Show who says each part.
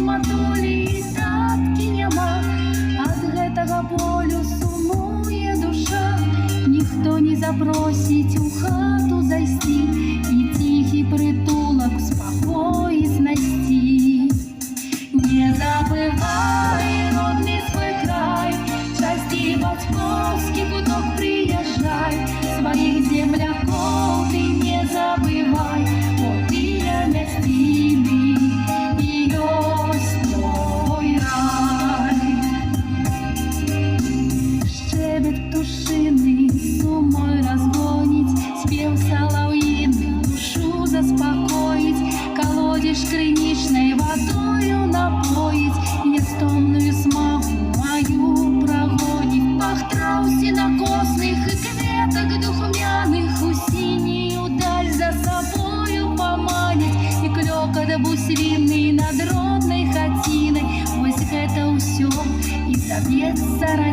Speaker 1: матулі і таткі няма. Ад гэтага болю сумуе душа, ніхто не запросіць у хату зайсці і ціхі прытулак спакой знайсці. Не забывай родны свой край, часцей бацькоўскі куток прыязджай, сваіх землякоў ты не забывай, бо тыя мясціны і ёсць твой рай. Шчэбет птушыны сумой разгоніць, спеў салаўіны душу заспакоіць, калодзеж крынічнай вадою напоіць, нястомную смагу маю прагоніць. Пах траў сенакосных і кветак духмяных у сінюю даль за сабою паманіць, і клёкат бусліны над роднай хацінай. Вось гэта ўсё і заб'ецца раніцай.